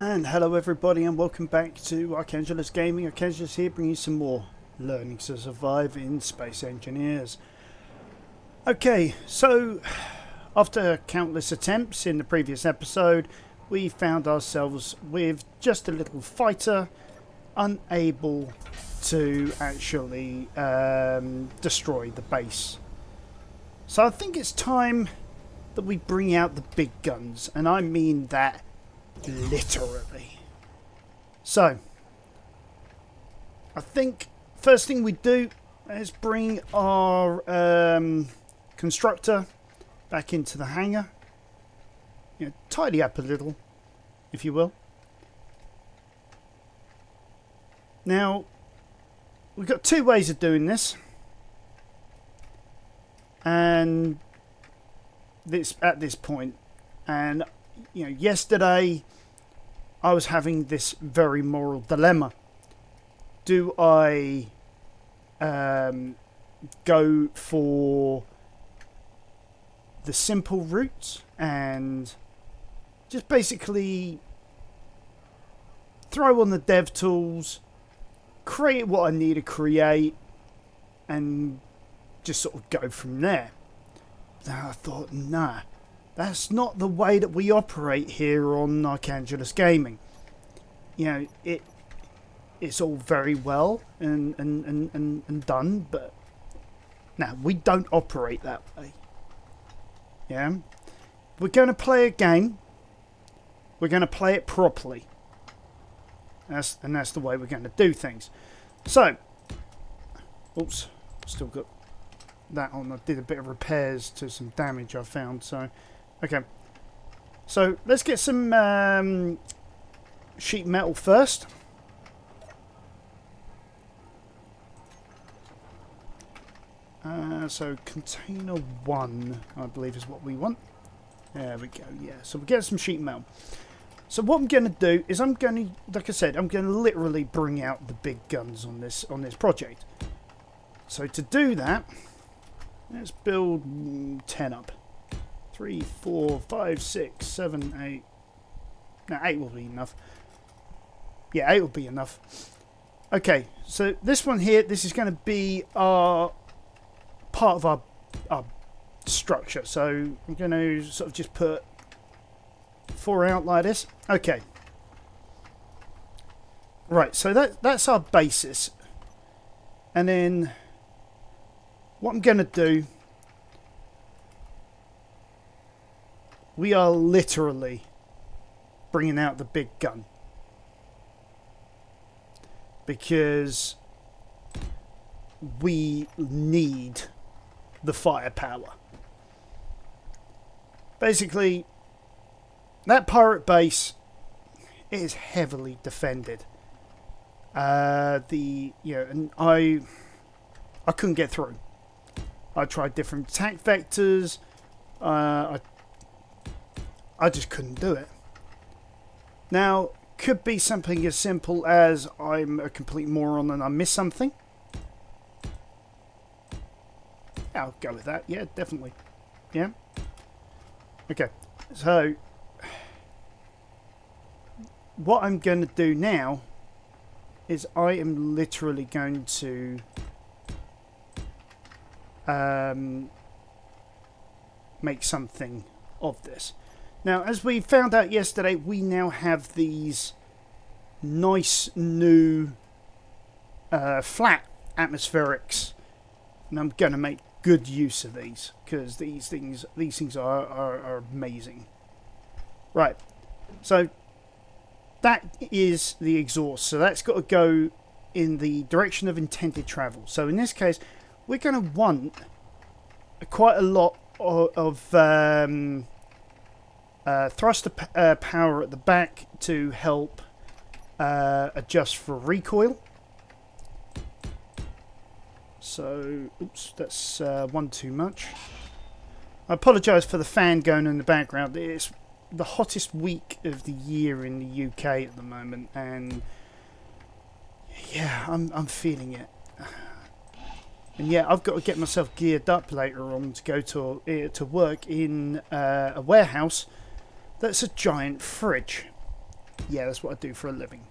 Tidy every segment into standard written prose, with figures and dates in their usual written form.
And hello everybody and welcome back to Archangelus Gaming. Archangelus here bringing you some more Learning to Survive in Space Engineers. Okay, so after countless attempts in the previous episode, we found ourselves with just a little fighter unable to actually destroy the base. So I think it's time that we bring out the big guns, and I mean that literally. So I think first thing we do is bring our constructor back into the hangar. Tidy up a little, if you will. Now we've got two ways of doing this, and this at this point, and yesterday I was having this very moral dilemma. Do I go for the simple route and just basically throw on the dev tools, create what I need to create, and just sort of go from there? Then I thought, nah. That's not the way that we operate here on Archangelus Gaming. It's all very well and done, but no, we don't operate that way. Yeah, we're going to play a game. We're going to play it properly. That's the way we're going to do things. So, oops, still got that on. I did a bit of repairs to some damage I found. So. Okay, so let's get some sheet metal first. So container 1, I believe, is what we want. There we go. Yeah, so we get some sheet metal. So what I'm going to do is I'm going to, like I said, I'm going to literally bring out the big guns on this project. So to do that, let's build 10 up. 3, 4, 5, 6, 7, 8. No, 8 will be enough. Yeah, 8 will be enough. Okay, so this one here, this is going to be our part of our structure. So I'm going to sort of just put 4 out like this. Okay. Right, so that's our basis. And then what I'm going to do, we are literally bringing out the big gun, because we need the firepower. Basically, that pirate base is heavily defended. And I couldn't get through. I tried different attack vectors. I just couldn't do it. Now, could be something as simple as I'm a complete moron and I missed something. I'll go with that. Yeah, definitely. Yeah. Okay. So, what I'm going to do now is I am literally going to make something of this. Now, as we found out yesterday, we now have these nice new flat atmospherics, and I'm going to make good use of these, because these things are amazing. Right, so that is the exhaust, so that's got to go in the direction of intended travel. So in this case, we're going to want quite a lot of thruster power at the back to help adjust for recoil. So, oops, that's one too much. I apologise for the fan going in the background. It's the hottest week of the year in the UK at the moment, and yeah, I'm feeling it. And yeah, I've got to get myself geared up later on to go to work in a warehouse that's a giant fridge. Yeah, that's what I do for a living.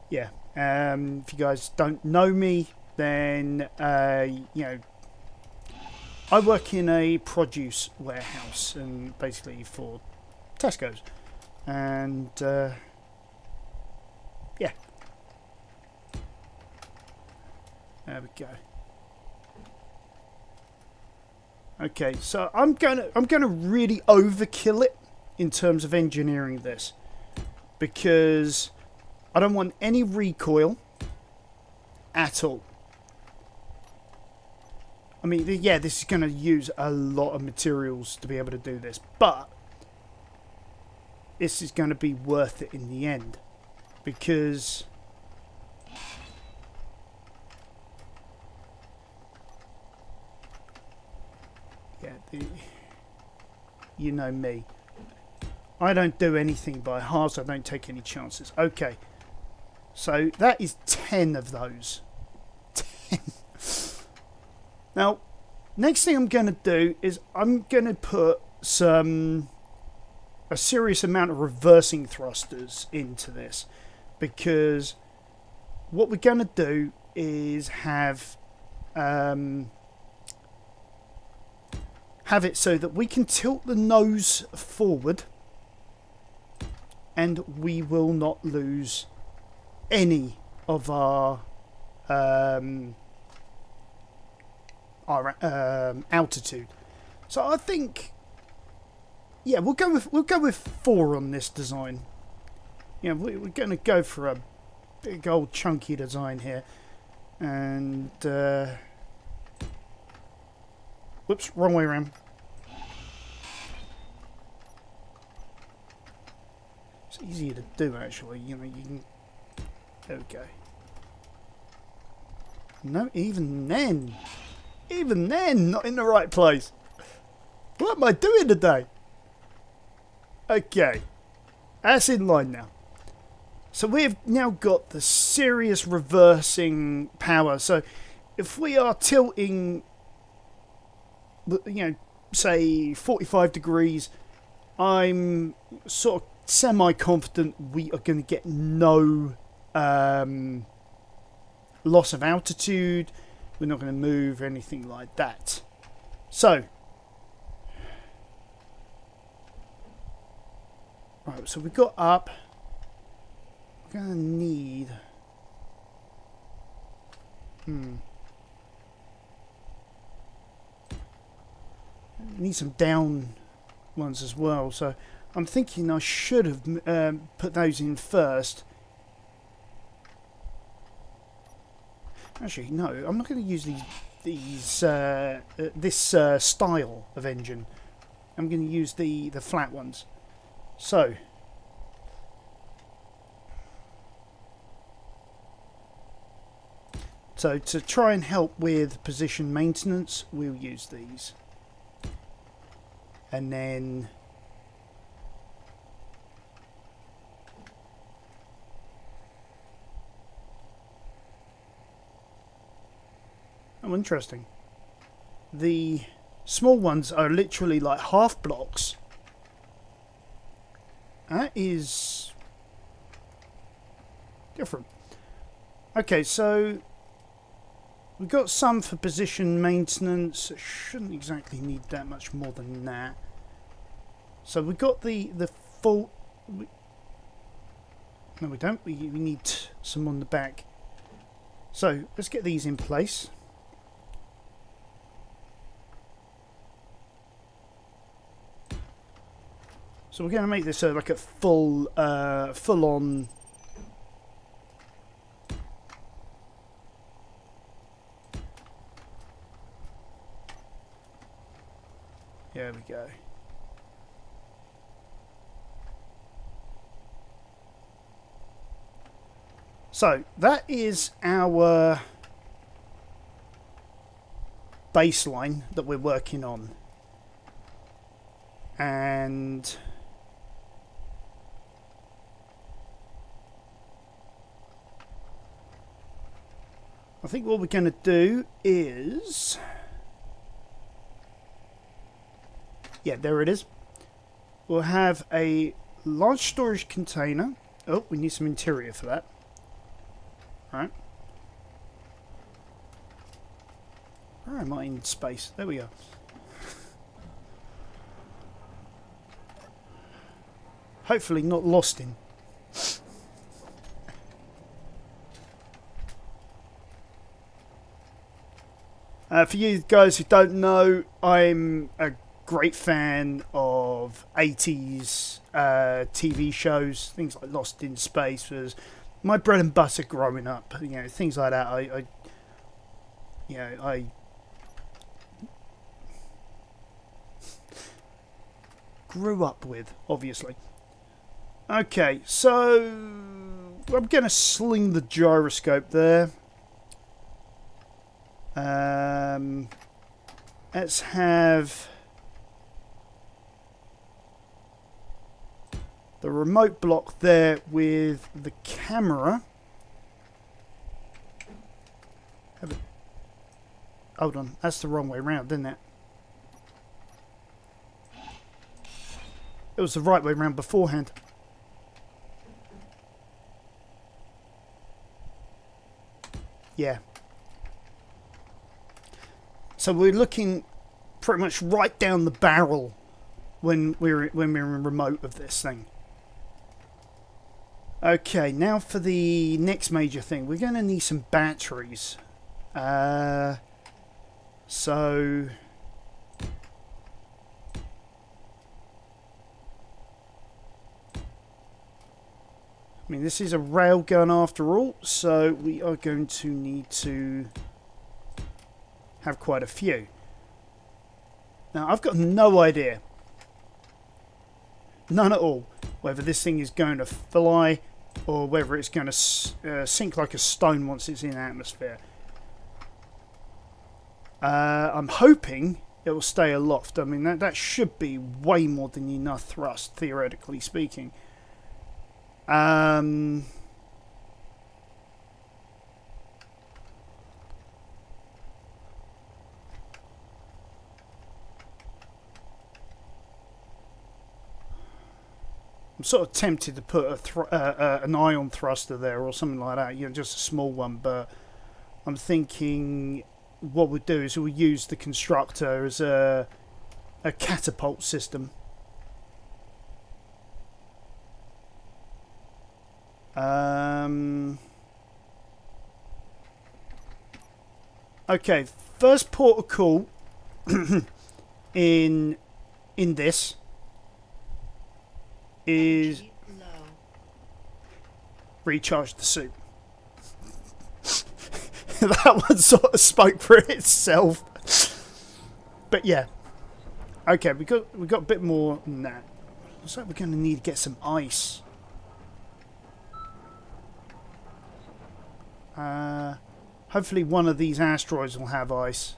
Yeah. If you guys don't know me, then you know, I work in a produce warehouse, and basically for Tesco's, and yeah, there we go. Okay, so I'm gonna really overkill it in terms of engineering this, because I don't want any recoil at all. I mean, yeah, this is going to use a lot of materials to be able to do this, but this is going to be worth it in the end, because yeah, you know me. I don't do anything by halves. I don't take any chances. Okay, so that is 10 of those. 10. Now, next thing I'm going to do is I'm going to put a serious amount of reversing thrusters into this, because what we're going to do is have it so that we can tilt the nose forward, and we will not lose any of our altitude. So I think, yeah, we'll go with 4 on this design. Yeah, we're going to go for a big old chunky design here, and whoops, wrong way around. It's easier to do, actually. You know, you can. There we go. No, even then, not in the right place. What am I doing today? Okay, that's in line now. So we've now got the serious reversing power. So if we are tilting, you know, say 45 degrees, I'm sort of semi-confident we are going to get no loss of altitude. We're not going to move or anything like that. So, right, so we got up. We're going to need some down ones as well. So I'm thinking I should have put those in first. Actually, no, I'm not going to use this style of engine. I'm going to use the flat ones. So, to try and help with position maintenance, we'll use these. And then oh, interesting. The small ones are literally like half blocks. That is different. Okay, so we've got some for position maintenance. Shouldn't exactly need that much more than that. So we've got the full. No, we don't. We need some on the back. So let's get these in place. So we're going to make this like a full-on. There we go. So that is our baseline that we're working on, and I think what we're going to do is, yeah, there it is. We'll have a large storage container. Oh, we need some interior for that. Right. Where am I in space? There we go. Hopefully not lost in. For you guys who don't know, I'm a great fan of 80s TV shows. Things like Lost in Space was my bread and butter growing up. You know, things like that. I grew up with, obviously. Okay, so I'm going to sling the gyroscope there. Let's have the remote block there with the camera. Hold on, that's the wrong way round, isn't it? It was the right way round beforehand. Yeah. So we're looking pretty much right down the barrel when we're in remote of this thing. Okay, now for the next major thing. We're going to need some batteries. So I mean, this is a railgun after all, so we are going to need to have quite a few. Now, I've got no idea, none at all, whether this thing is going to fly or whether it's going to sink like a stone once it's in atmosphere. I'm hoping it will stay aloft. I mean, that should be way more than enough thrust, theoretically speaking. I'm sort of tempted to put an ion thruster there or something like that, you know, just a small one, but I'm thinking what we'll do is we'll use the constructor as a catapult system. Okay, first port of call in this is recharge the suit. That one sort of spoke for itself. But yeah. Okay, we got a bit more than that. Looks like we're going to need to get some ice. Hopefully one of these asteroids will have ice.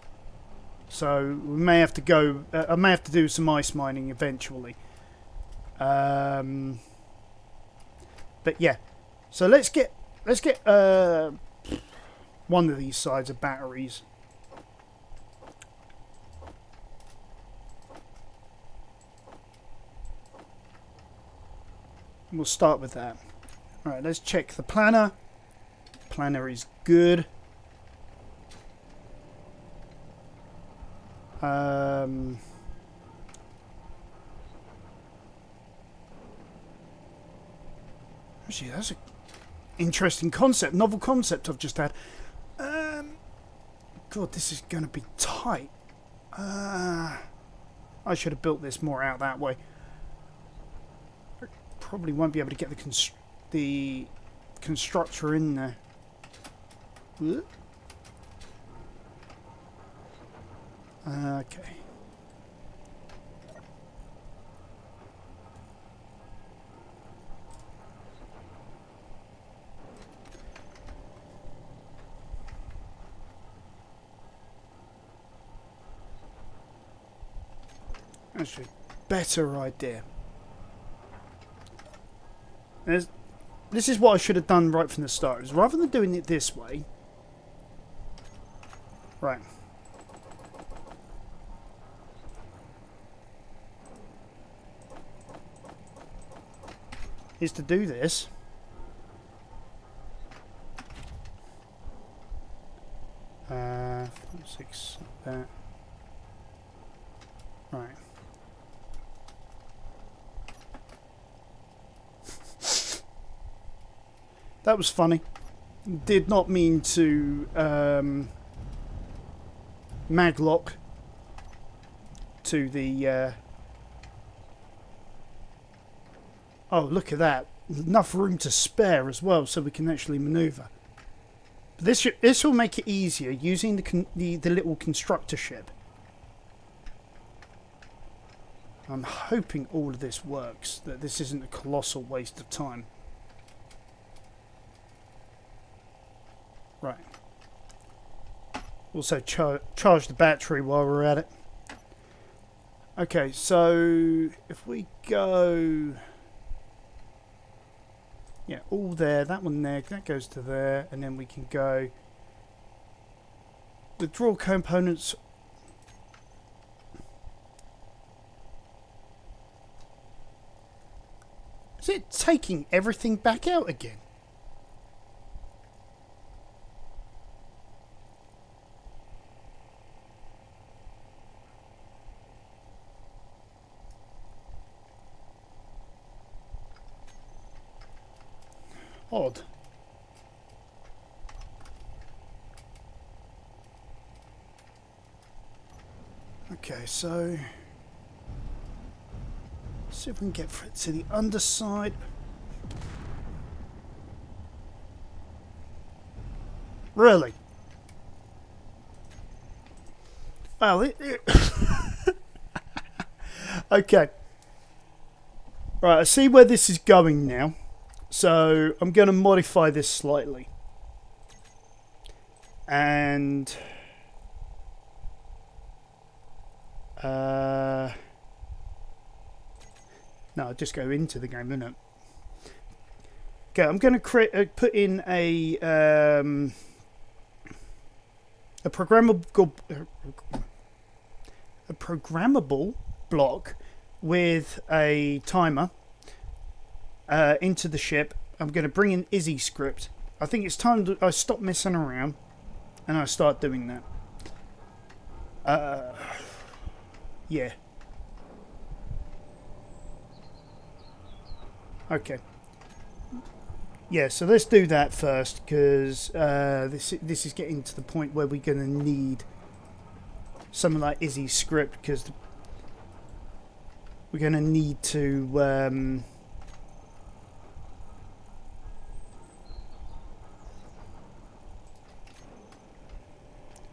So we may have to go. I may have to do some ice mining eventually. But yeah. So let's get one of these sides of batteries. We'll start with that. Alright, let's check the planner. Planner is good. Actually, that's an interesting concept, novel concept I've just had. God, this is going to be tight. I should have built this more out that way. Probably won't be able to get the constructor in there. Okay. Actually, better idea. This is what I should have done right from the start. Is rather than doing it this way, right. is to do this. Uh, 6, that. Right. That was funny. Did not mean to maglock to the... Oh, look at that. Enough room to spare as well, so we can actually manoeuvre. But this will make it easier using the little constructor ship. I'm hoping all of this works, that this isn't a colossal waste of time. Right. Also charge the battery while we're at it. Okay, so if we go... Yeah, all there, that one there, that goes to there, and then we can go... Withdraw components... Is it taking everything back out again? Odd. Okay, so... see if we can get to the underside. Really? Well, okay. Right, I see where this is going now. So I'm going to modify this slightly. And... no, I'll just go into the game, innit? Okay, I'm going to put in a programmable block with a timer into the ship. I'm going to bring in Izzy script. I think it's time I stop messing around and I start doing that. Yeah. Okay. Yeah, so let's do that first, because this is getting to the point where we're going to need something like Izzy's script, because we're going to need to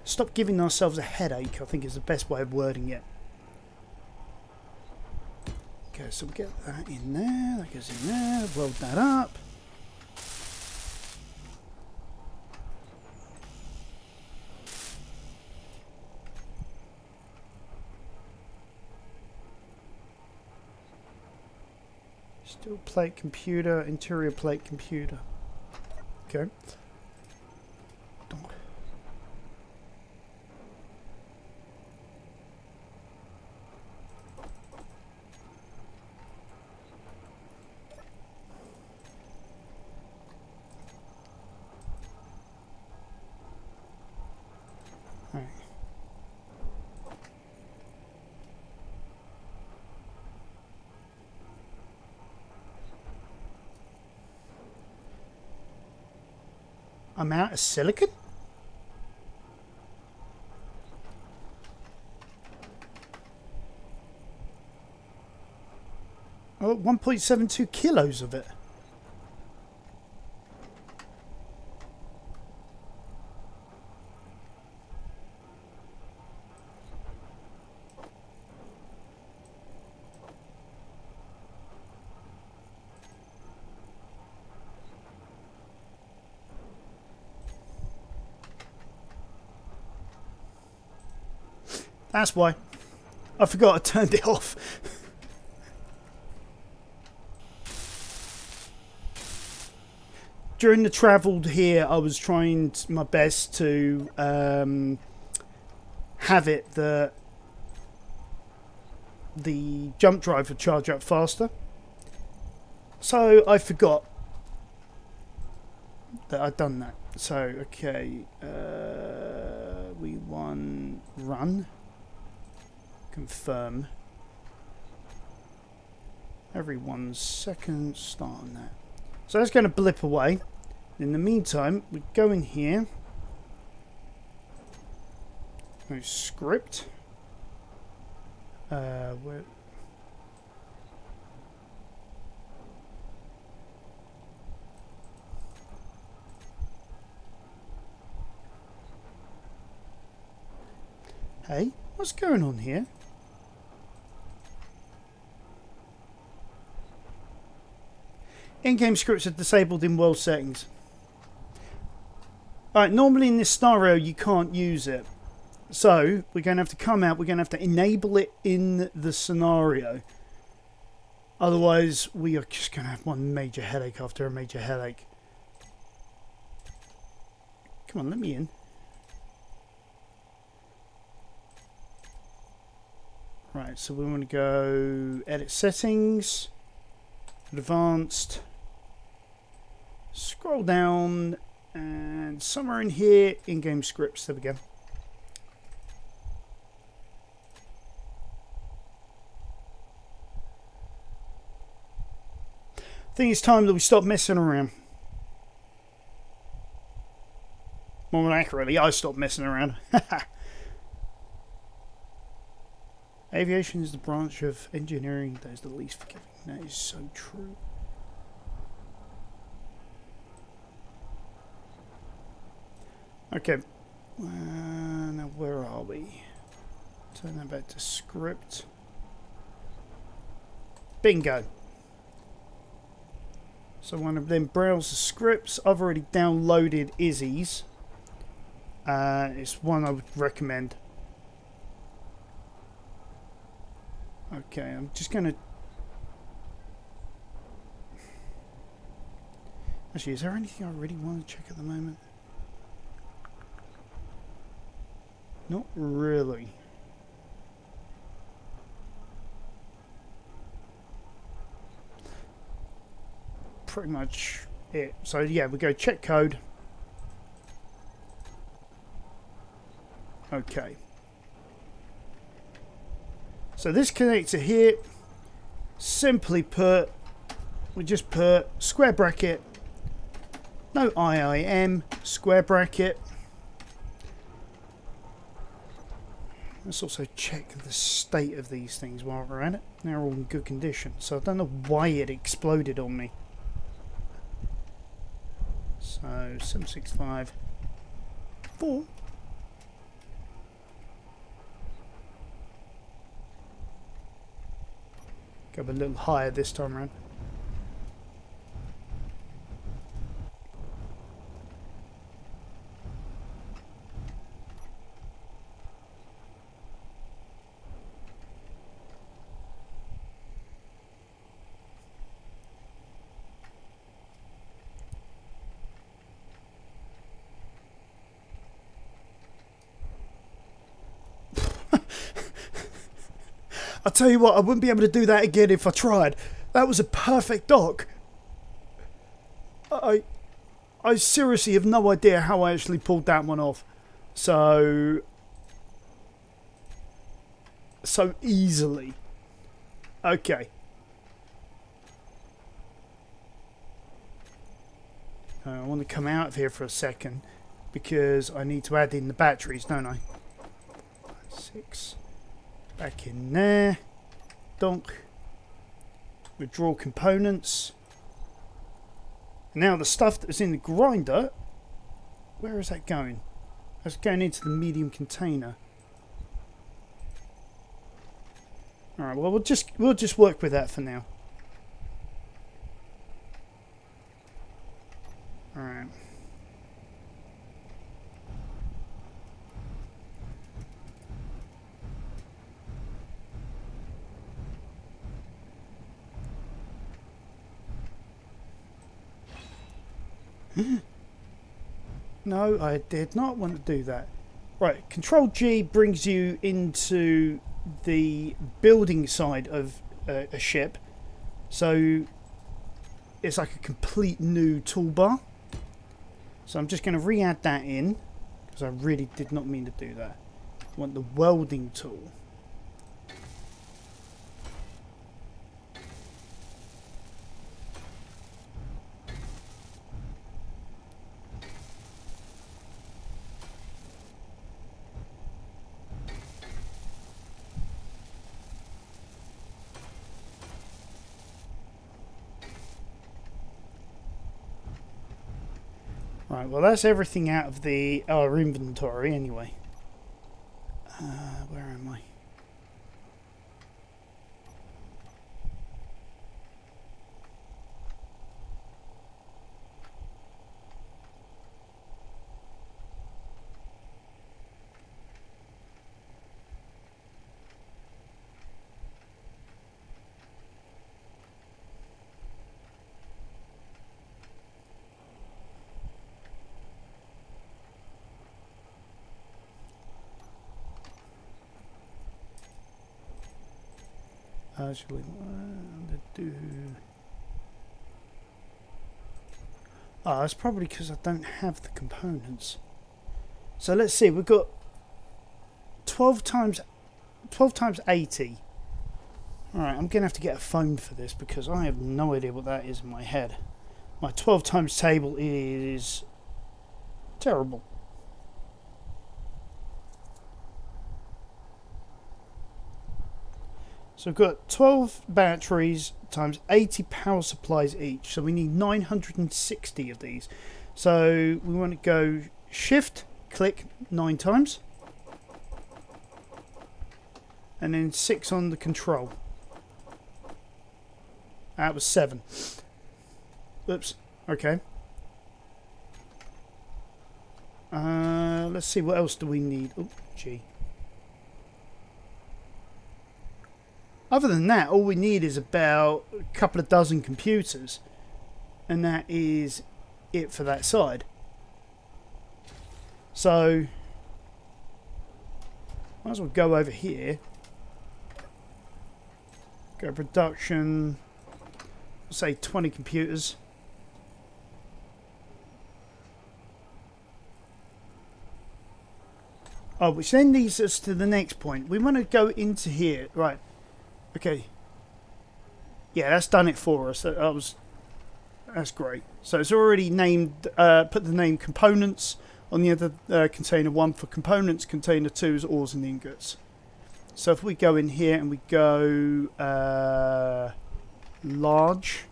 stop giving ourselves a headache, I think is the best way of wording it. Okay, so we get that in there, that goes in there, weld that up. Steel plate computer, interior plate computer. Okay. I'm out of silicon? Oh, 1.72 kilos of it. That's why. I forgot I turned it off. During the travel here, I was trying my best to have it that the jump drive would charge up faster. So I forgot that I'd done that. So, okay. We won run. Confirm. Every 1 second, start on that. So that's going to blip away. In the meantime, we go in here. No script. Where? Hey, what's going on here? In-game scripts are disabled in world settings. Alright, normally in this scenario you can't use it. So, we're going to have to come out, we're going to have to enable it in the scenario. Otherwise, we are just going to have one major headache after a major headache. Come on, let me in. Right, so we want to go edit settings, advanced, scroll down, and somewhere in here, in-game scripts. There we go. I think it's time that we stop messing around. More accurately, I stopped messing around. Aviation is the branch of engineering that is the least forgiving. That is so true. Okay. Now where are we? Turn that back to script. Bingo. So one of them browse the scripts. I've already downloaded Izzy's. It's one I would recommend. Okay, I'm just going to... Actually, is there anything I really want to check at the moment? Not really. Pretty much it. So yeah, we go check code. Okay. So this connector here, simply put, we just put square bracket, no IIM, square bracket. Let's also check the state of these things while we're at it. They're all in good condition, so I don't know why it exploded on me. So 765 4. Go a little higher this time around. I'll tell you what, I wouldn't be able to do that again if I tried. That was a perfect dock. I seriously have no idea how I actually pulled that one off. So easily. Okay. I want to come out of here for a second because I need to add in the batteries, don't I? 6. Back in there. Donk. Withdraw components. Now the stuff that's in the grinder, where is that going? That's going into the medium container. Alright, well we'll just work with that for now. Alright. No, I did not want to do that. Right, Control G brings you into the building side of a ship. So it's like a complete new toolbar. So I'm just going to re-add that in, because I really did not mean to do that. I want the welding tool. Right, well that's everything out of our inventory anyway. Where am I? Actually, do. Oh, it's probably because I don't have the components. So let's see. We've got 12 times 80. All right, I'm gonna have to get a phone for this because I have no idea what that is in my head. My 12 times table is terrible. So we've got 12 batteries times 80 power supplies each. So we need 960 of these. So we want to go shift, click 9 times. And then 6 on the control. That was 7. Oops. Okay. Let's see, what else do we need? Oh, gee. Other than that, all we need is about a couple of dozen computers. And that is it for that side. So, might as well go over here. Go production. Say 20 computers. Oh, which then leads us to the next point. We want to go into here. Right. Okay. Yeah, that's done it for us. That's great. So it's already named, put the name components on the other container 1 for components. Container 2 is ores and ingots. So if we go in here and we go large,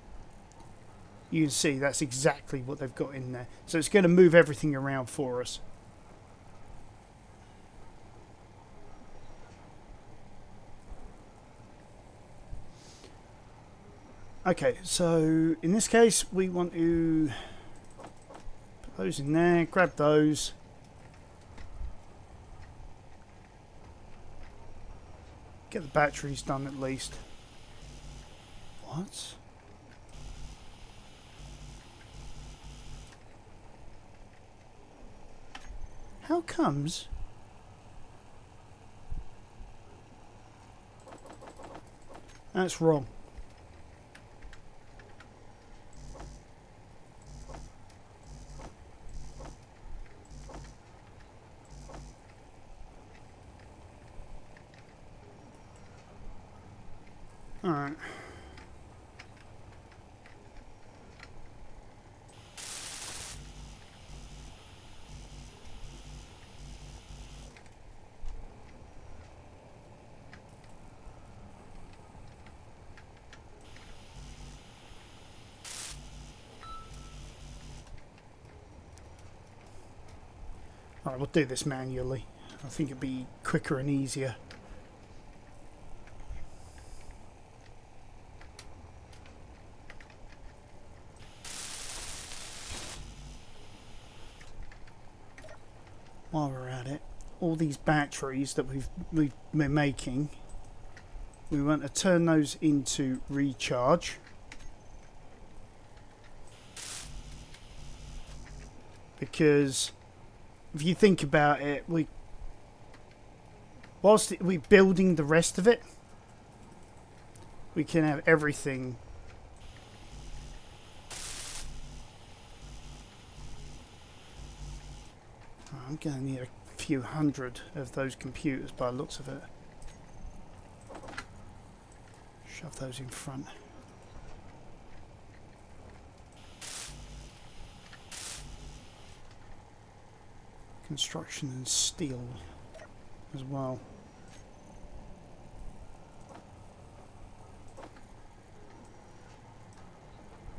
you can see that's exactly what they've got in there. So it's going to move everything around for us. Okay, so in this case we want to put those in there, grab those. Get the batteries done at least. What? How comes? That's wrong. Alright. Alright, we'll do this manually. I think it'd be quicker and easier. While we're at it, all these batteries that we've been making, we want to turn those into recharge. Because if you think about it, whilst we're building the rest of it, we can have everything I'm going to need a few hundred of those computers by the looks of it. Shove those in front. Construction and steel as well.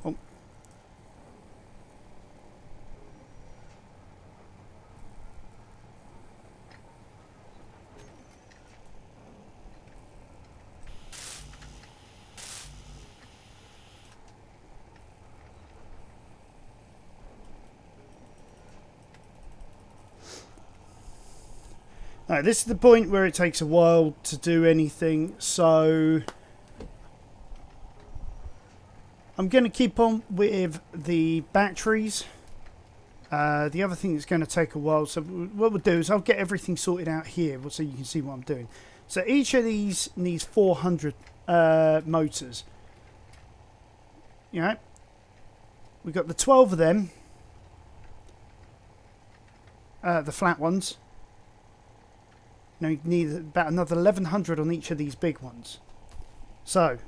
Oh. Alright, this is the point where it takes a while to do anything, so I'm going to keep on with the batteries. The other thing that's going to take a while, so what we'll do is I'll get everything sorted out here so you can see what I'm doing. So each of these needs 400 motors. You know, we've got the 12 of them, the flat ones. Now you need about another 1100 on each of these big ones. So,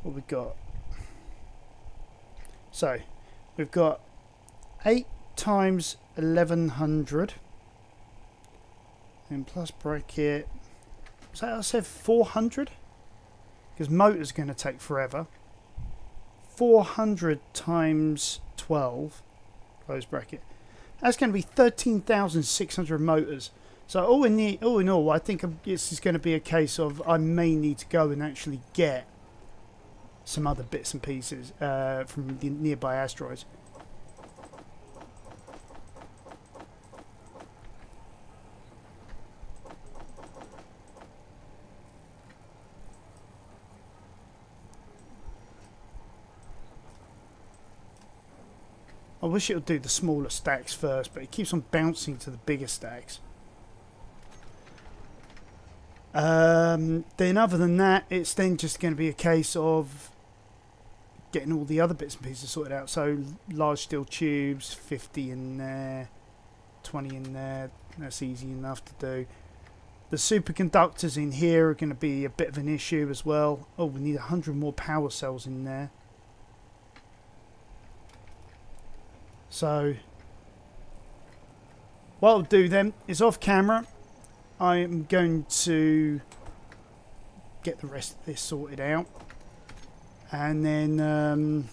what we've got? So, we've got 8 times 1100, and plus bracket. So I said 400, because motor's going to take forever. 400 times 12, close bracket. That's going to be 13,600 motors. So all in all, I think this is going to be a case of I may need to go and actually get some other bits and pieces from the nearby asteroids. I wish it would do the smaller stacks first, but it keeps on bouncing to the bigger stacks. Then other than that, it's then just going to be a case of getting all the other bits and pieces sorted out. So large steel tubes, 50 in there, 20 in there. That's easy enough to do. The superconductors in here are going to be a bit of an issue as well. Oh, we need 100 more power cells in there. So what I'll do then is off camera, I'm going to get the rest of this sorted out, and then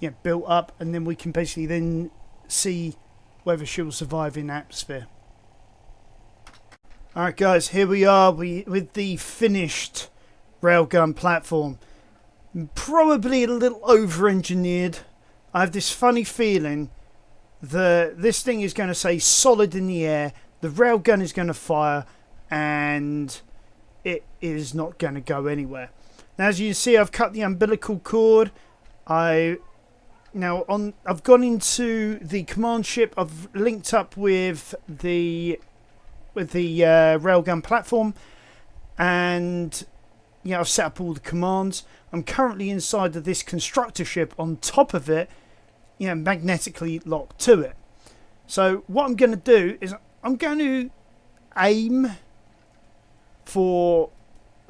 yeah, built up, and then we can basically then see whether she'll survive in atmosphere. Alright guys, here we are with the finished railgun platform. Probably a little over-engineered. I have this funny feeling that this thing is going to say solid in the air, the railgun is going to fire, and it is not going to go anywhere. Now, as you can see, I've cut the umbilical cord. I've gone into the command ship. I've linked up with the railgun platform, and yeah, I've set up all the commands. I'm currently inside of this constructor ship on top of it, you know, magnetically locked to it. So what I'm going to do is I'm going to aim for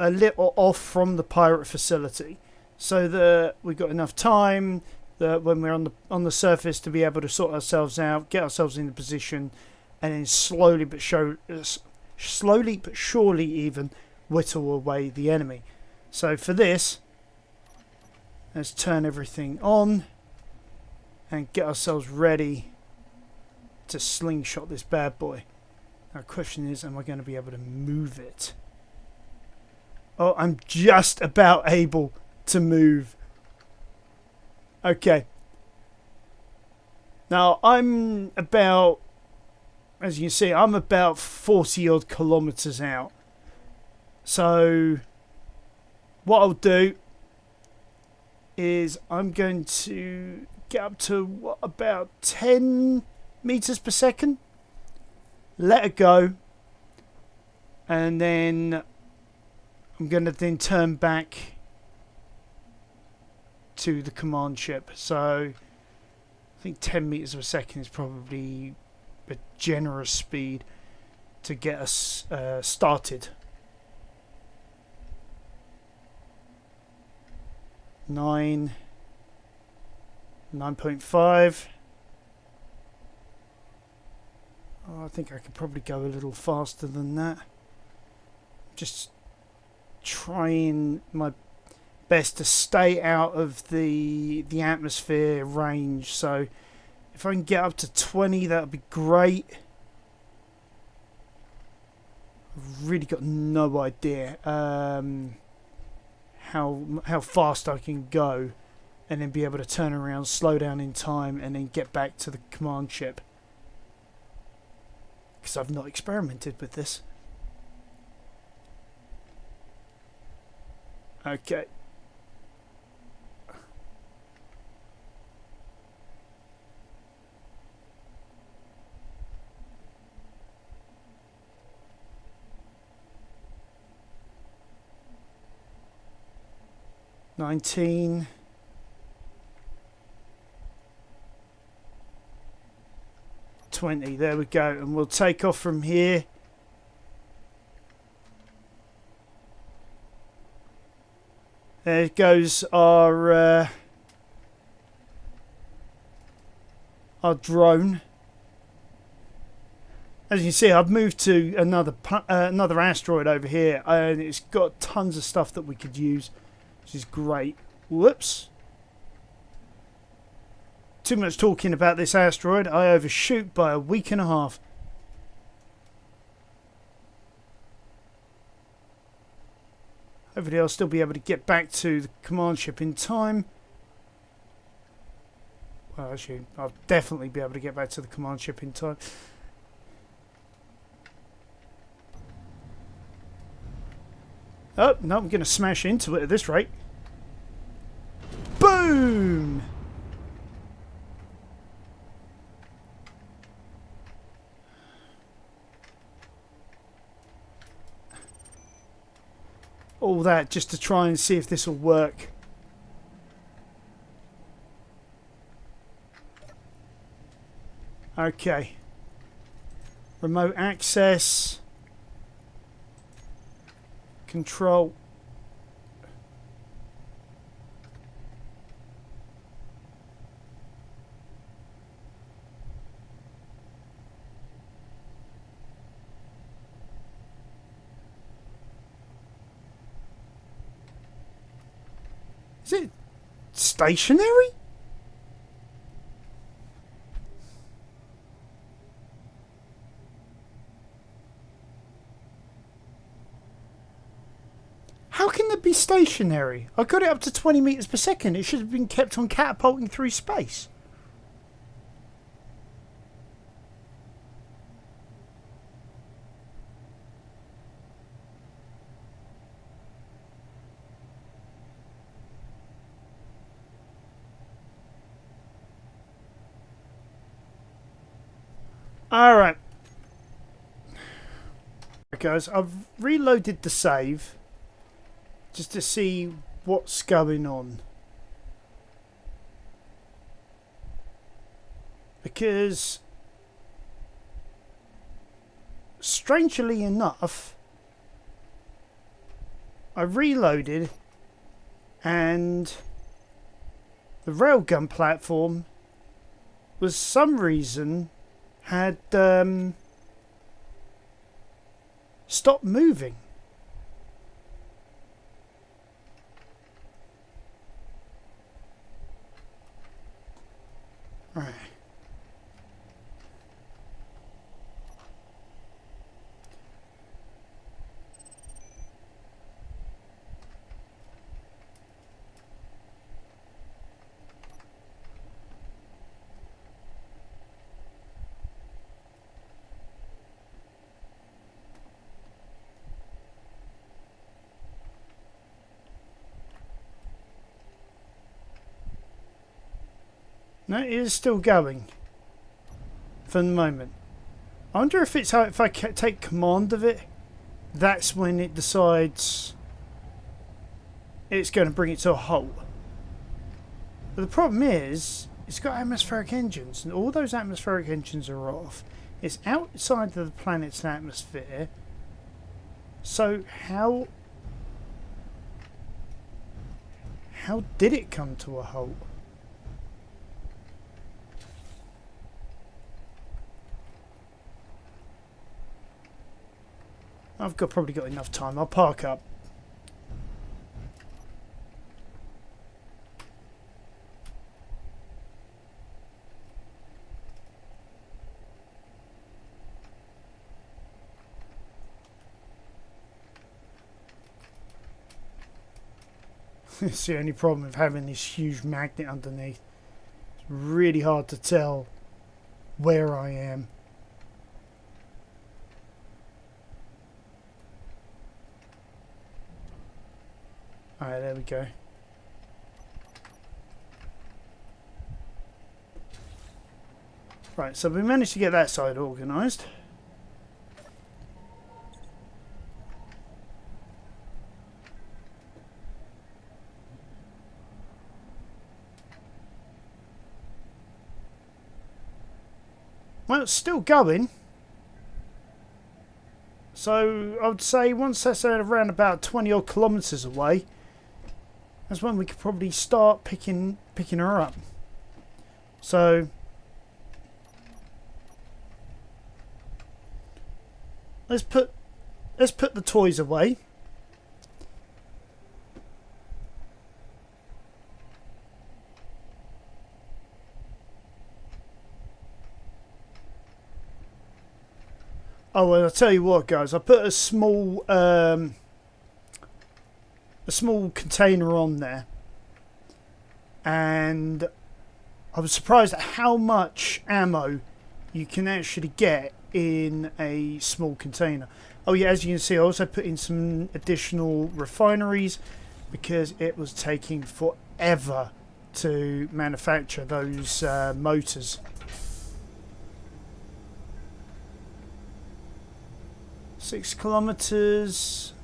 a little off from the pirate facility, so that we've got enough time that when we're on the surface to be able to sort ourselves out, get ourselves in the position, and then slowly but surely even whittle away the enemy. So for this, let's turn everything on and get ourselves ready to slingshot this bad boy. Now the question is, am I going to be able to move it? Oh, I'm just about able to move. Okay. Now I'm about, as you can see, I'm about 40 odd kilometers out. So what I'll do is I'm going to get up to about 10 meters per second, let it go, and then I'm going to then turn back to the command ship. So I think 10 meters per second is probably a generous speed to get us started. 9.5. Oh, I think I could probably go a little faster than that. Just trying my best to stay out of the atmosphere range. So if I can get up to 20, that would be great. I've really got no idea how fast I can go, and then be able to turn around, slow down in time, and then get back to the command ship. Because I've not experimented with this. Okay. $19. $20. There we go, and we'll take off from here. There goes our drone. As you can see, I've moved to another asteroid over here, and it's got tons of stuff that we could use, which is great. Whoops. Too much talking about this asteroid. I overshoot by a week and a half. Hopefully I'll still be able to get back to the command ship in time. Well, actually, I'll definitely be able to get back to the command ship in time. Oh, no, I'm going to smash into it at this rate. Boom! All that just to try and see if this will work. Okay. Remote access. Control. Is it stationary? How can it be stationary? I got it up to 20 meters per second. It should have been kept on catapulting through space. Alright. Guys, I've reloaded the save just to see what's going on. Because, strangely enough, I reloaded and the railgun platform was some reason had stopped moving. Right. No, it is still going for the moment. I wonder if it's how if I take command of it, that's when it decides it's going to bring it to a halt. But the problem is, it's got atmospheric engines, and all those atmospheric engines are off. It's outside of the planet's atmosphere. So how did it come to a halt? Probably got enough time. I'll park up. It's the only problem with having this huge magnet underneath. It's really hard to tell where I am. Alright, there we go. Right, so we managed to get that side organised. Well, it's still going. So I would say once that's around about 20 odd kilometres away, that's when we could probably start picking her up. So let's put the toys away. Oh, well, I'll tell you what, guys. I put a small container on there, and I was surprised at how much ammo you can actually get in a small container. Oh yeah, as you can see, I also put in some additional refineries because it was taking forever to manufacture those motors. 6 kilometers.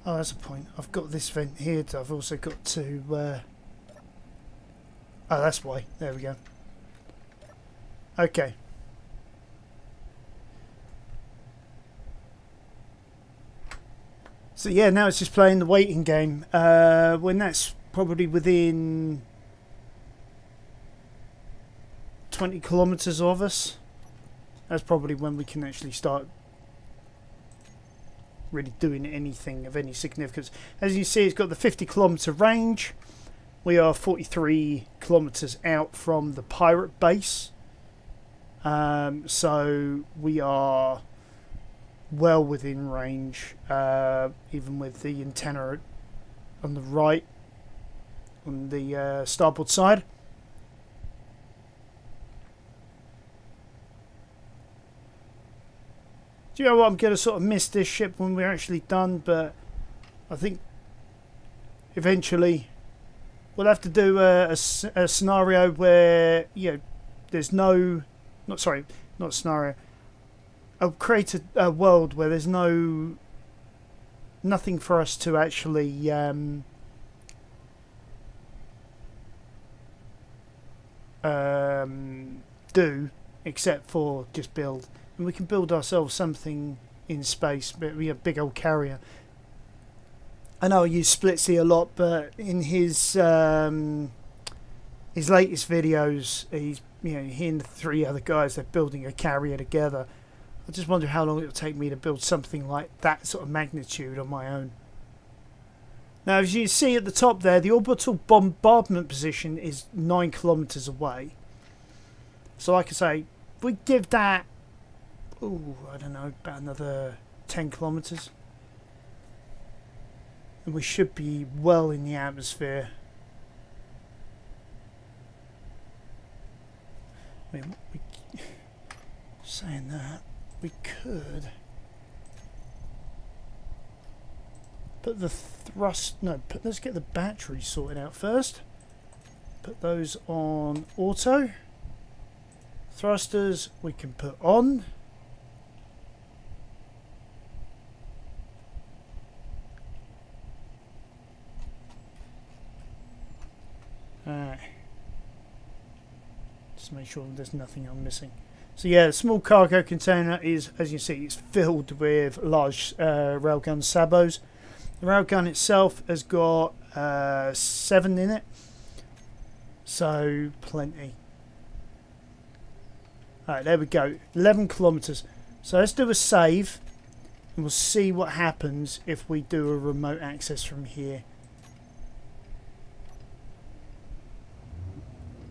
Oh, that's a point. I've got this vent here. I've also got to... oh, that's why. There we go. Okay. So yeah, now it's just playing the waiting game. When that's probably within 20 kilometers of us, that's probably when we can actually start really doing anything of any significance. As you see, it's got the 50-kilometer range. We are 43 kilometers out from the pirate base, so we are well within range, even with the antenna on the right, on the starboard side. Do you know what? I'm going to sort of miss this ship when we're actually done, but I think eventually we'll have to do a scenario where, you know, there's no... not scenario. I'll create a world where there's nothing for us to actually do except for just build, and we can build ourselves something in space. But we have a big old carrier. I know I use Splitsy a lot, but in his latest videos, he's, you know, he and the 3 other guys, they're building a carrier together. I just wonder how long it will take me to build something like that sort of magnitude on my own. Now, as you see at the top there, the orbital bombardment position is 9 kilometers away. So like I say, if we give that, ooh, I don't know, about another 10 kilometers, and we should be well in the atmosphere. I mean, saying that, we could Put the let's get the batteries sorted out first. Put those on auto. Thrusters we can put on. Alright. Just make sure there's nothing I'm missing. So yeah, the small cargo container is, as you see, it's filled with large railgun sabos. The railgun itself has got 7 in it. So plenty. Alright, there we go. 11 kilometers. So let's do a save. And we'll see what happens if we do a remote access from here.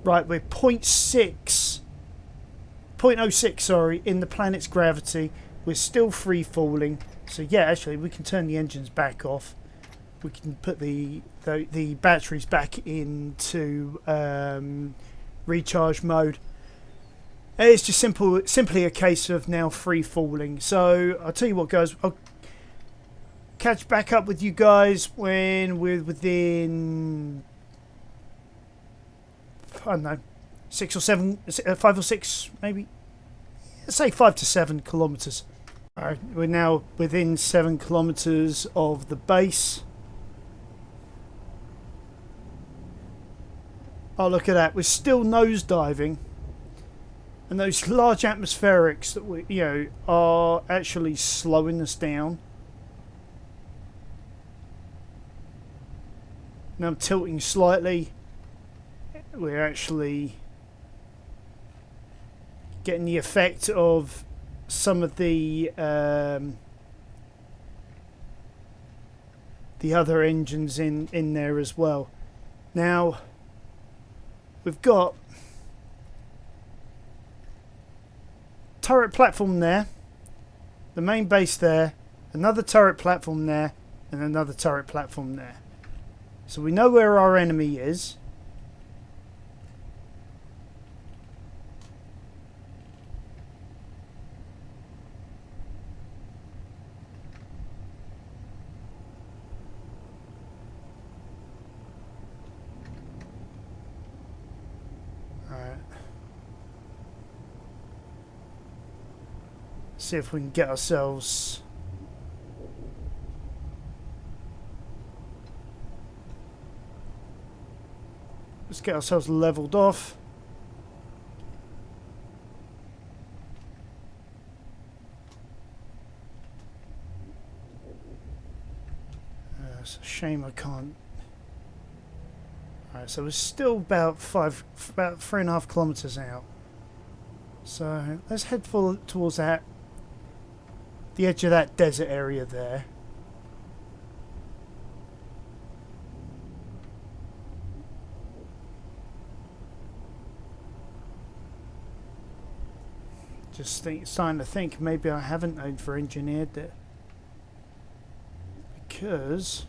Right, we're 0.06, sorry, in the planet's gravity. We're still free falling. So yeah, actually we can turn the engines back off. We can put the batteries back into recharge mode. It's just simply a case of now free falling. So I'll tell you what, guys. I'll catch back up with you guys when we're within, I don't know, 6 or 7, 5 or 6, maybe. Let's say 5 to 7 kilometers. All right, we're now within 7 kilometers of the base. Oh, look at that! We're still nosediving. And those large atmospherics that we, are actually slowing us down. Now I'm tilting slightly. We're actually getting the effect of some of the other engines in there as well. Now we've got turret platform there, the main base there, another turret platform there, and another turret platform there. So we know where our enemy is. See if we can get ourselves leveled off. It's a shame I can't. Alright, so we're still about 3.5 kilometers out. So let's head towards that. The edge of that desert area there. Starting to think maybe I haven't over-engineered it, because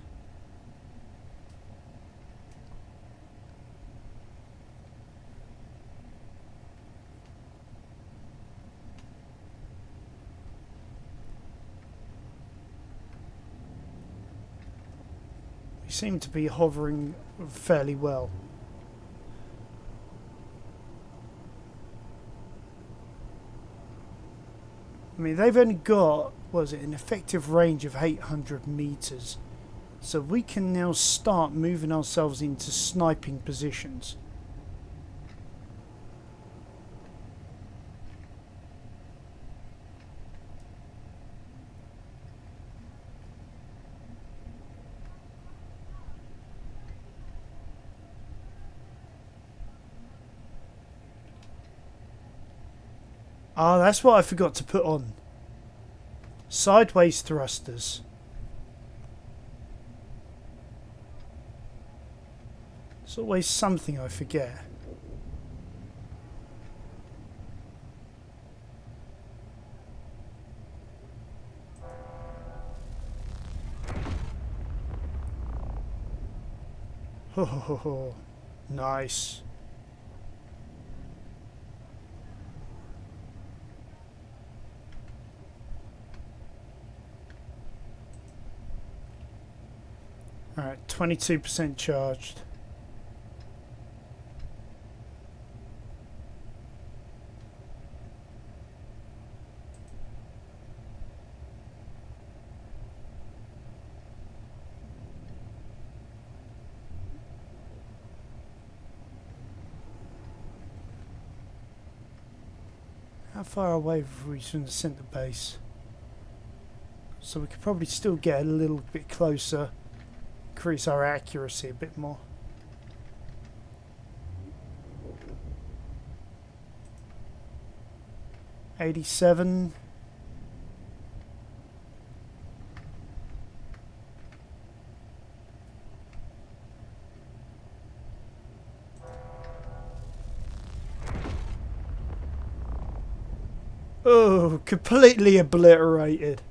we seem to be hovering fairly well. I mean, they've only got, an effective range of 800 meters. So we can now start moving ourselves into sniping positions. Ah, that's what I forgot to put on. Sideways thrusters. It's always something I forget. Ho ho ho ho. Nice. Alright, 22% charged. How far away have we from the centre base? So we could probably still get a little bit closer, increase our accuracy a bit more. $87. Oh, completely obliterated.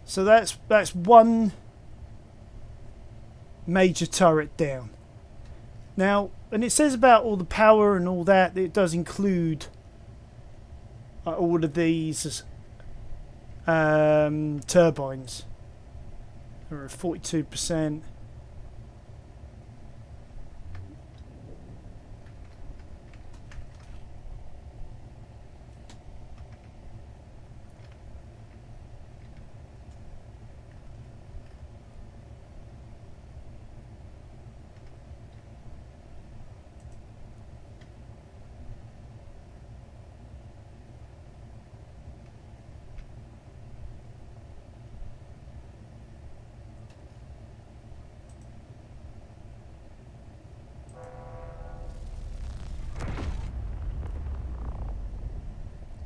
So that's one major turret down. Now, and it says about all the power and all that, it does include all of these turbines. They're at 42%.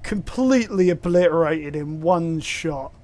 Completely obliterated in one shot.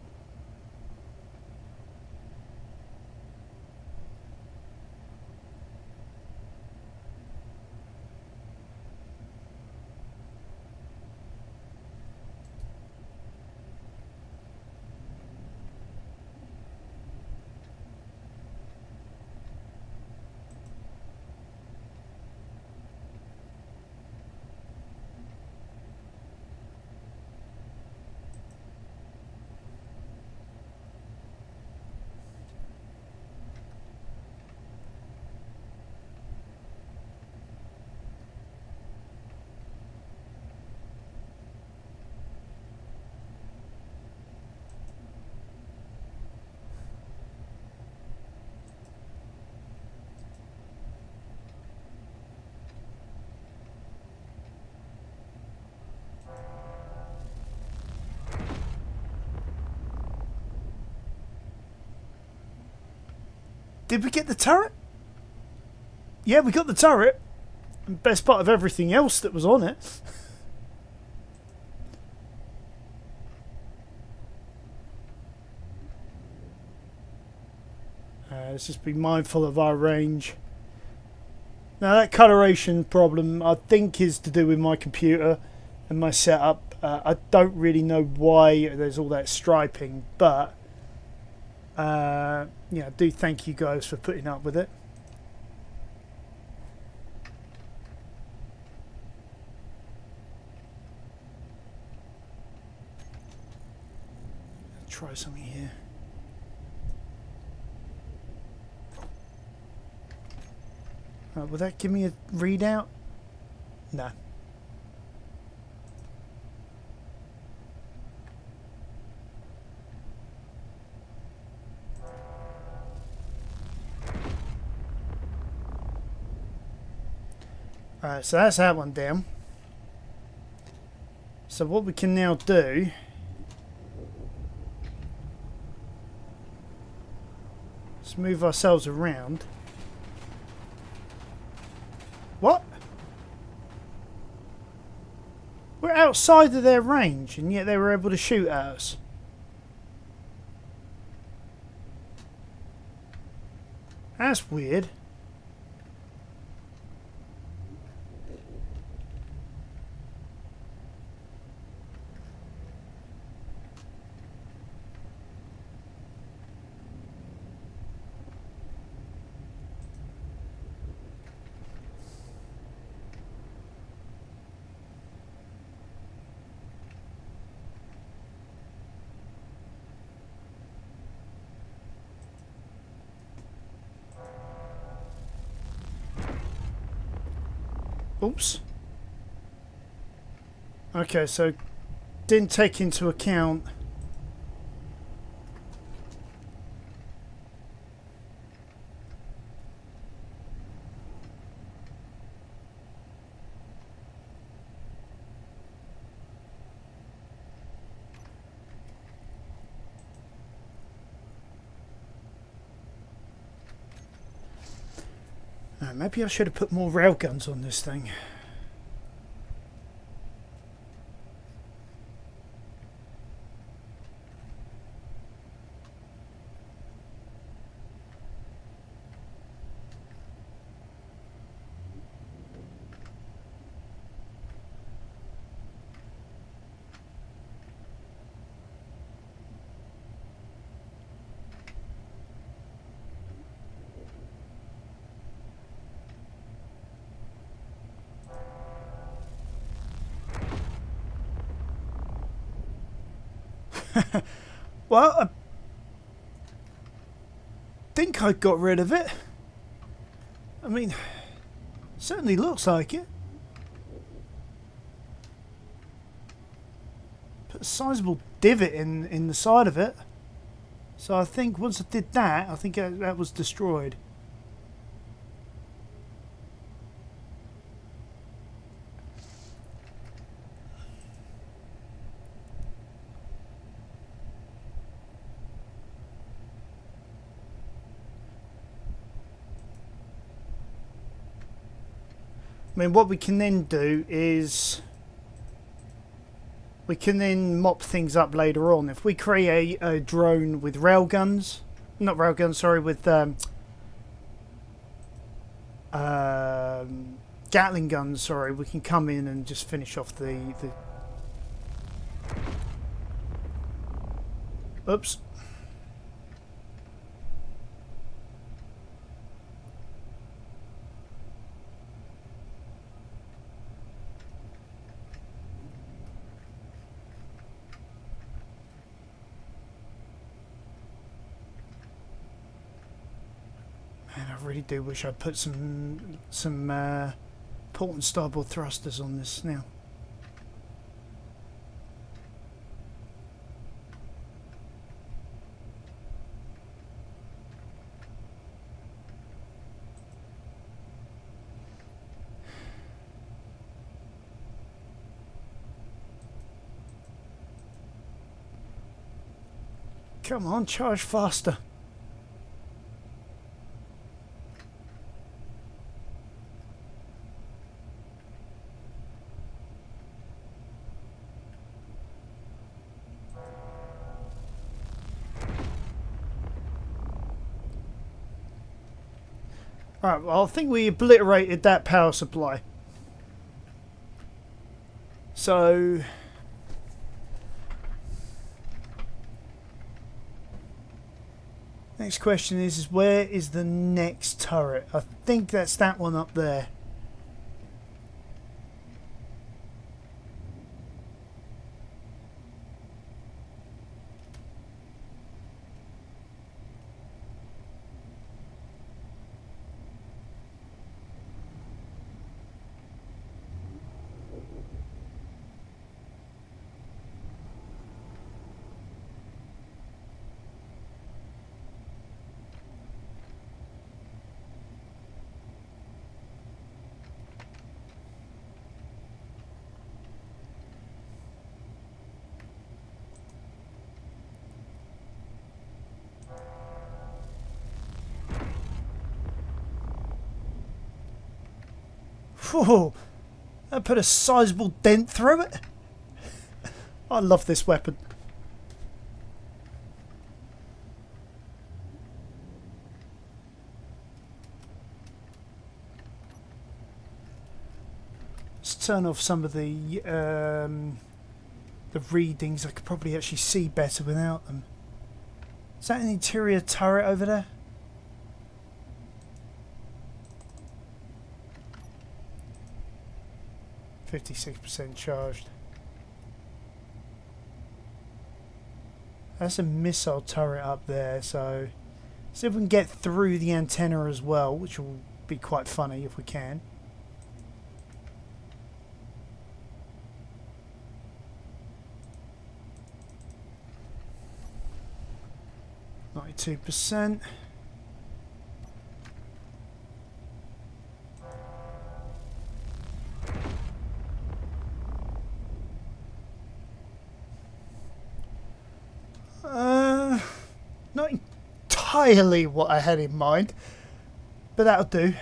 Did we get the turret? Yeah, we got the turret. Best part of everything else that was on it. Let's just be mindful of our range. Now that coloration problem I think is to do with my computer and my setup. I don't really know why there's all that striping, but yeah, I do thank you guys for putting up with it. Try something here. Will that give me a readout? No. Alright, so that's that one down. So what we can now do is move ourselves around. What? We're outside of their range and yet they were able to shoot at us. That's weird. Oops. Okay, so didn't take into account maybe I should have put more railguns on this thing. Well, I think I got rid of it. I mean, certainly looks like it. Put a sizable divot in the side of it. So I think once I did that, I think that was destroyed. I mean, what we can then do is we can then mop things up later on. If we create a drone with railguns, not railguns, sorry, with Gatling guns, sorry, we can come in and just finish off the oops. I really do wish I'd put some port and starboard thrusters on this now. Come on, charge faster. Alright, well, I think we obliterated that power supply. So next question is where is the next turret? I think that's that one up there. Whoa, that put a sizable dent through it. I love this weapon. Let's turn off some of the readings. I could probably actually see better without them. Is that an interior turret over there? %56 charged. That's a missile turret up there, so see if we can get through the antenna as well, which will be quite funny if we can. 42%. Not entirely what I had in mind, but that'll do.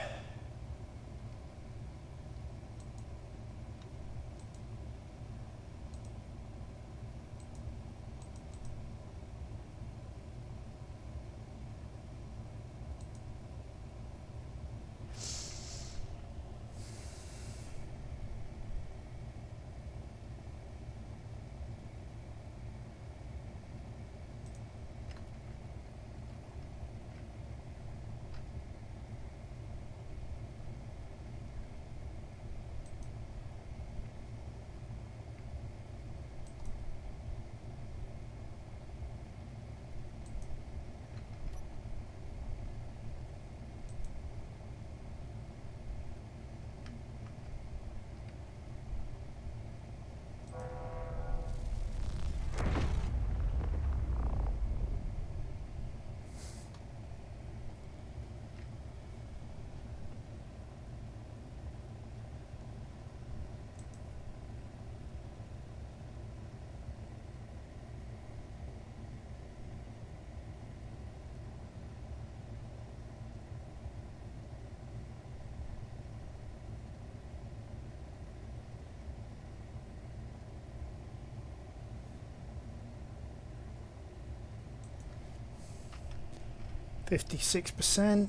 %56.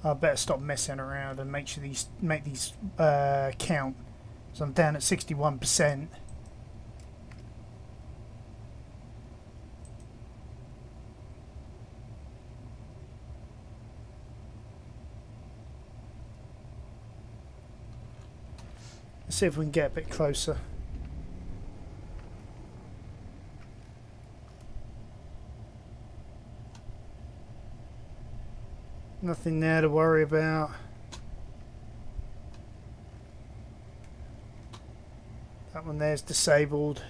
I better stop messing around and make sure these count. So I'm down at 61%. Let's see if we can get a bit closer. Nothing there to worry about. That one there's disabled.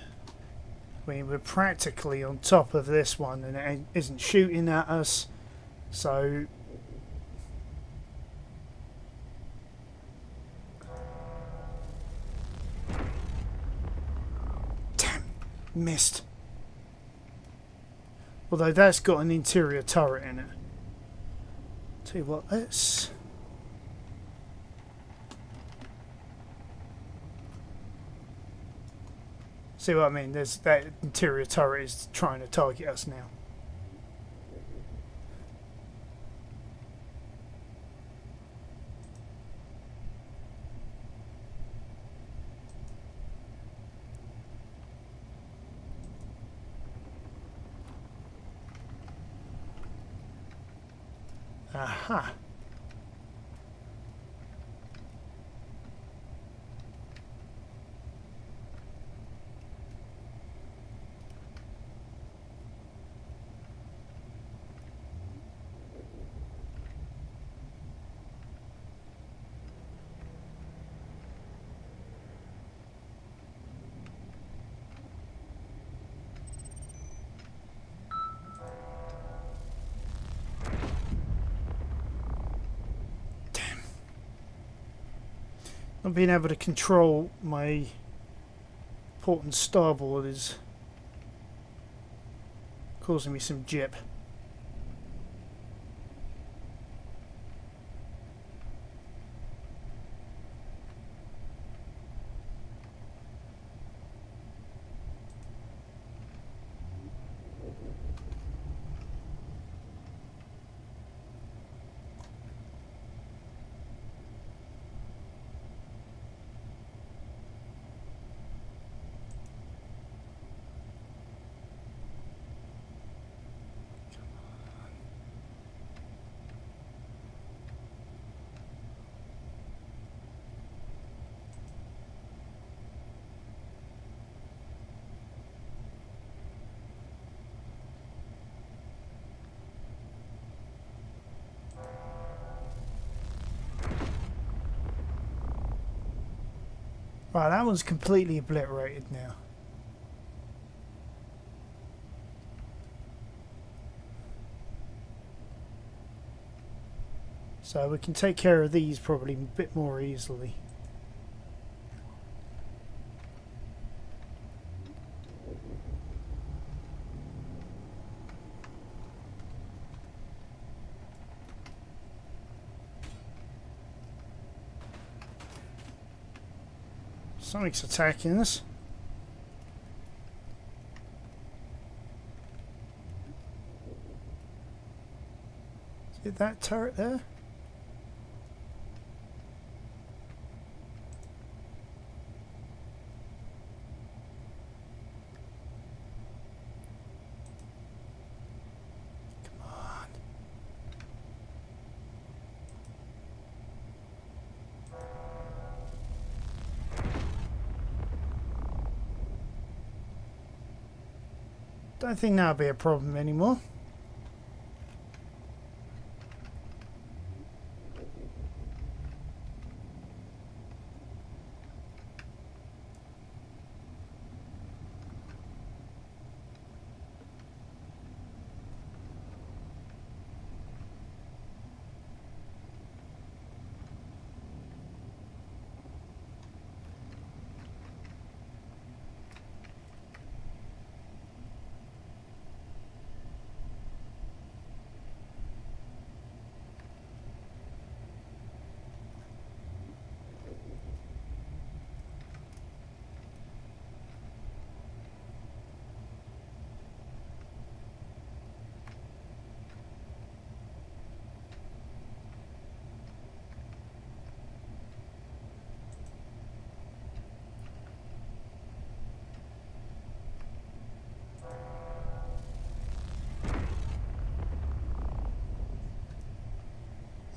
We're practically on top of this one and it isn't shooting at us. So damn, missed. Although that's got an interior turret in it. Tell you what, let's see what I mean. There's that interior turret is trying to target us now. Aha. Not being able to control my port and starboard is causing me some jip. Right, that one's completely obliterated now. So we can take care of these probably a bit more easily. Something's attacking us. Is it that turret there? Don't think that'll be a problem anymore.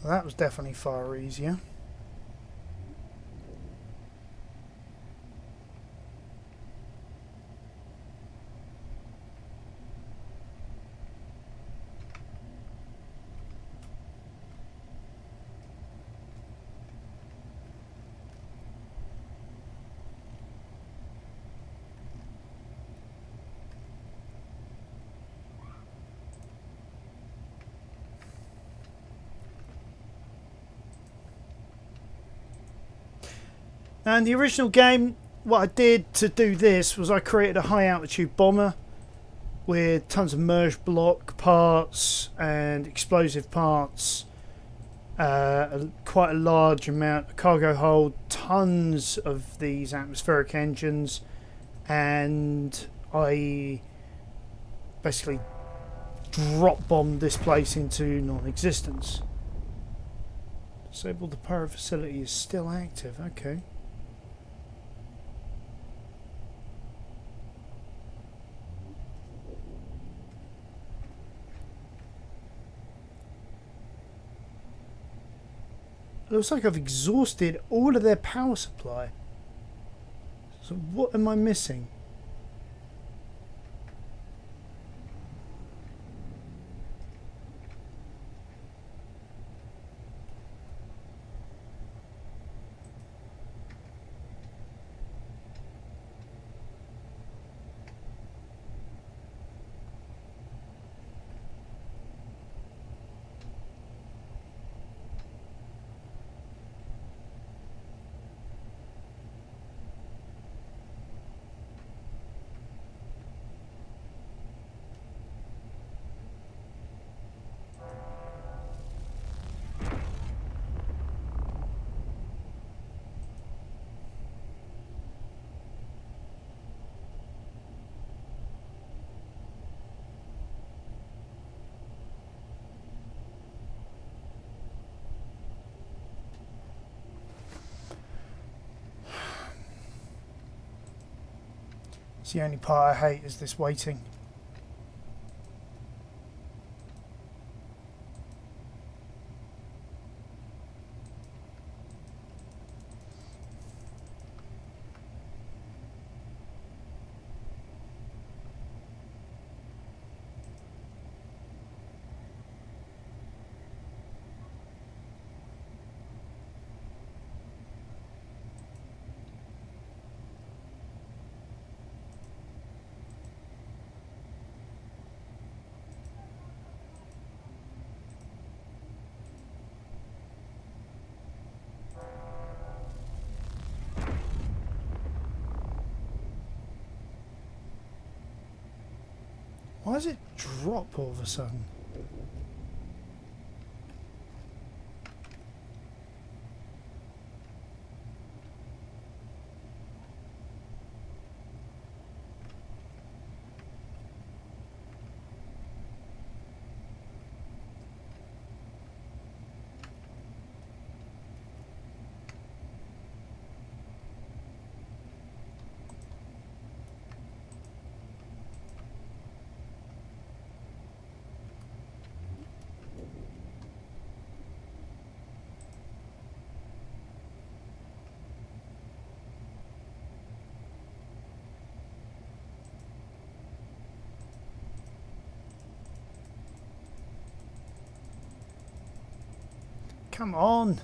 Well, that was definitely far easier. Now in the original game, what I did to do this was I created a high altitude bomber with tons of merge block parts and explosive parts, quite a large amount of cargo hold, tons of these atmospheric engines, and I basically drop bombed this place into non-existence. Disabled the power facility is still active, okay. It looks like I've exhausted all of their power supply. So what am I missing? It's the only part I hate is this waiting. Why does it drop all of a sudden? Come on.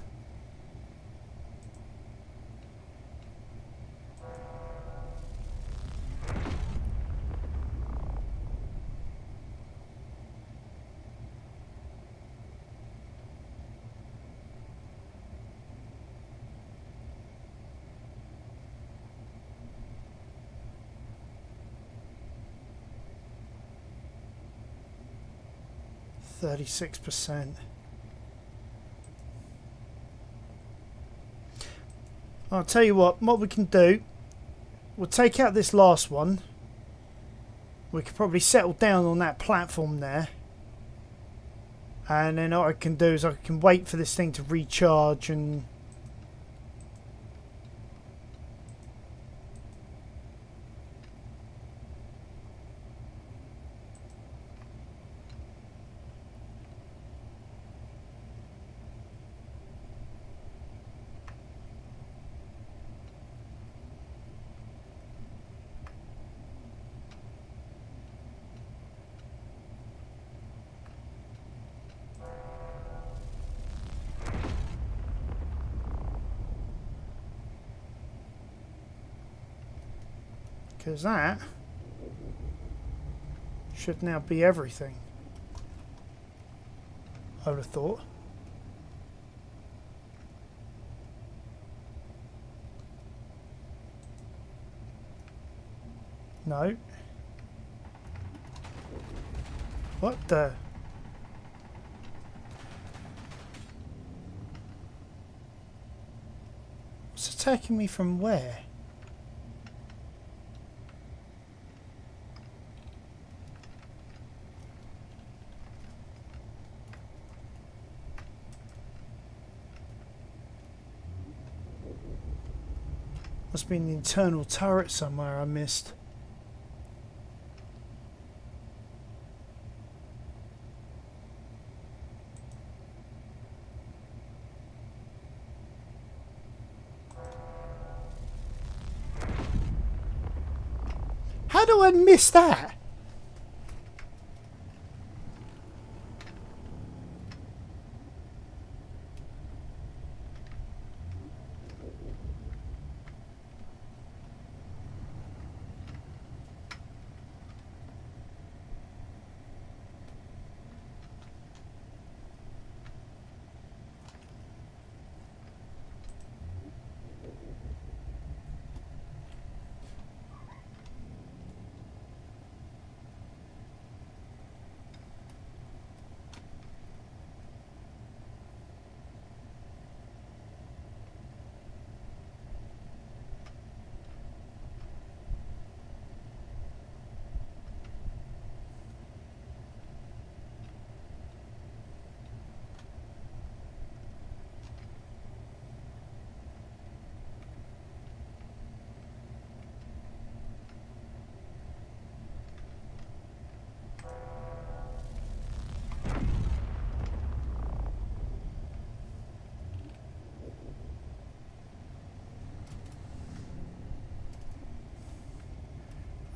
%36. I'll tell you what we can do. We'll take out this last one. We could probably settle down on that platform there. And then what I can do is I can wait for this thing to recharge and... because that should now be everything, I would have thought. No. What the? It's attacking me from where? Must be an internal turret somewhere I missed. How do I miss that?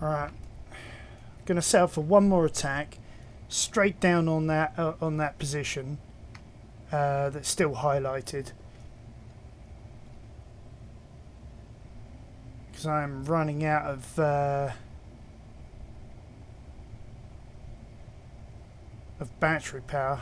Alright, gonna set up for one more attack, straight down on that position that's still highlighted, because I'm running out of battery power.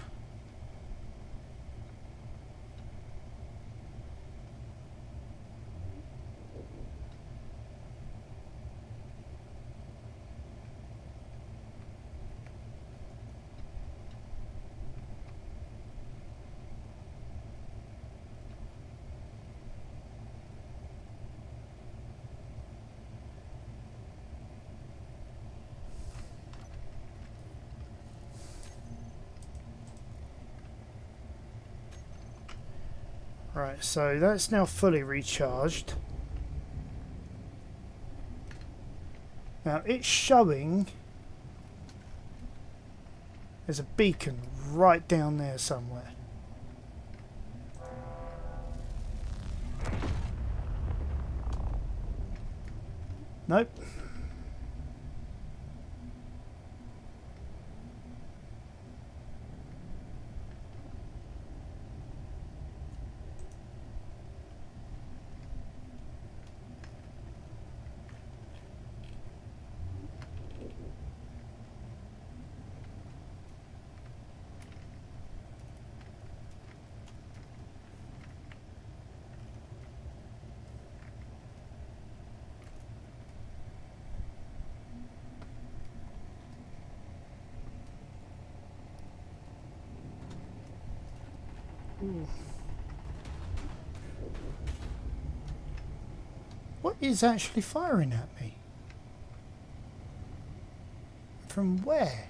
Right, so that's now fully recharged. Now it's showing there's a beacon right down there somewhere. Nope. What is actually firing at me? From where?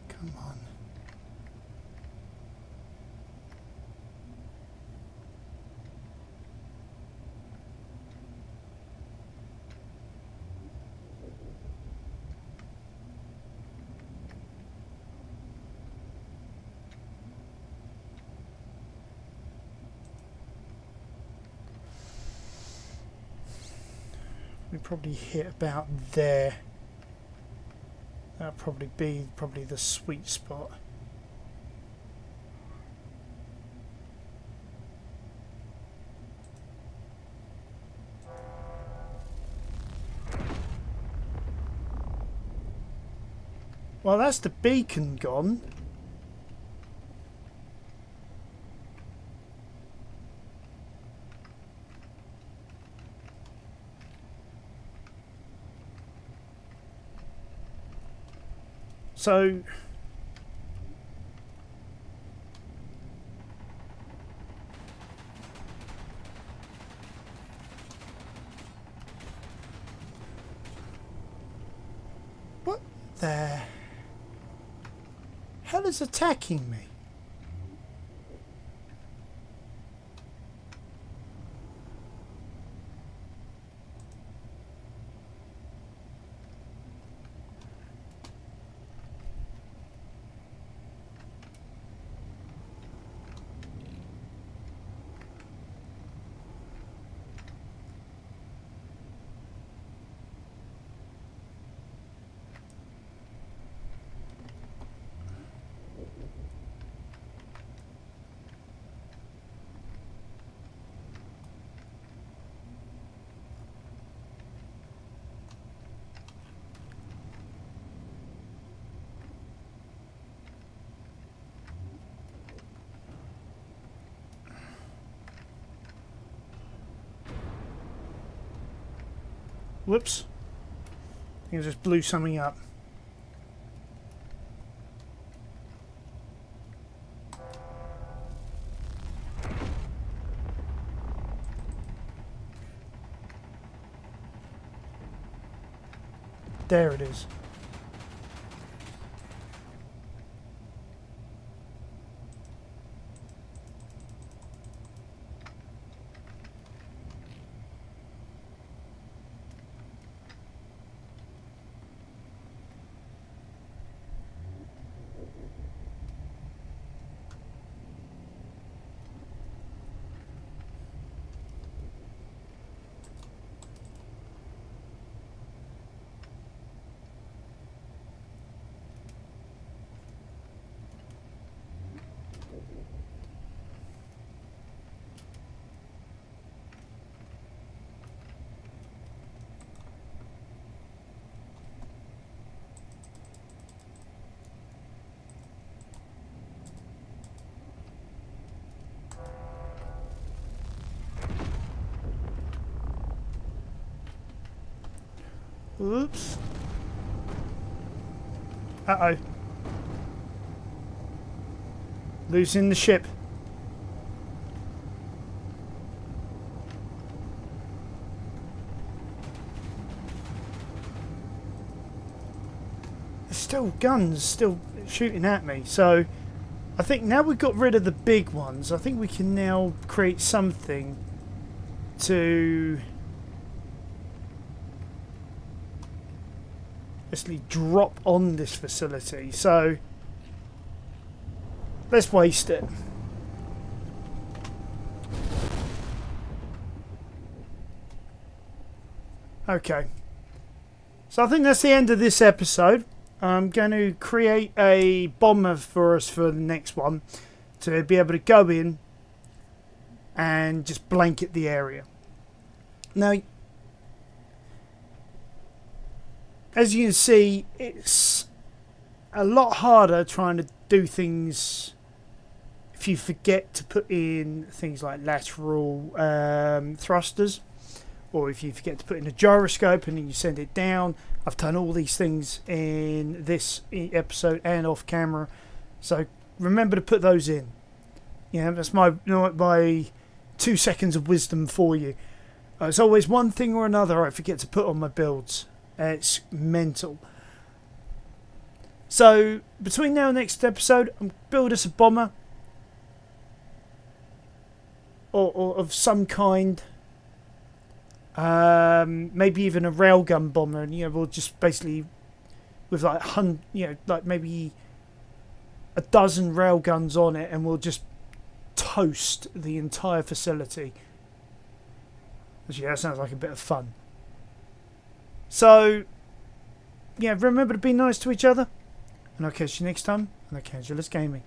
Come on. We probably hit about there. That'll probably be the sweet spot. Well, that's the beacon gone. So what the hell is attacking me? Whoops. I think I just blew something up. There it is. Oops. Uh-oh. Losing the ship. There's still guns still shooting at me, so I think now we've got rid of the big ones, I think we can now create something to basically drop on this facility. So let's waste it. Okay. So I think that's the end of this episode. I'm going to create a bomber for us for the next one to be able to go in and just blanket the area. Now, as you can see, it's a lot harder trying to do things if you forget to put in things like lateral thrusters, or if you forget to put in a gyroscope and then you send it down. I've done all these things in this episode and off camera, so remember to put those in. Yeah, that's my 2 seconds of wisdom for you. It's always one thing or another I forget to put on my builds. It's mental. So between now and next episode, I'm build us a bomber or of some kind. Maybe even a railgun bomber, and we'll just basically with like like maybe a dozen railguns on it, and we'll just toast the entire facility. Actually, that sounds like a bit of fun. So remember to be nice to each other, and I'll catch you next time on Arcangela's Gaming.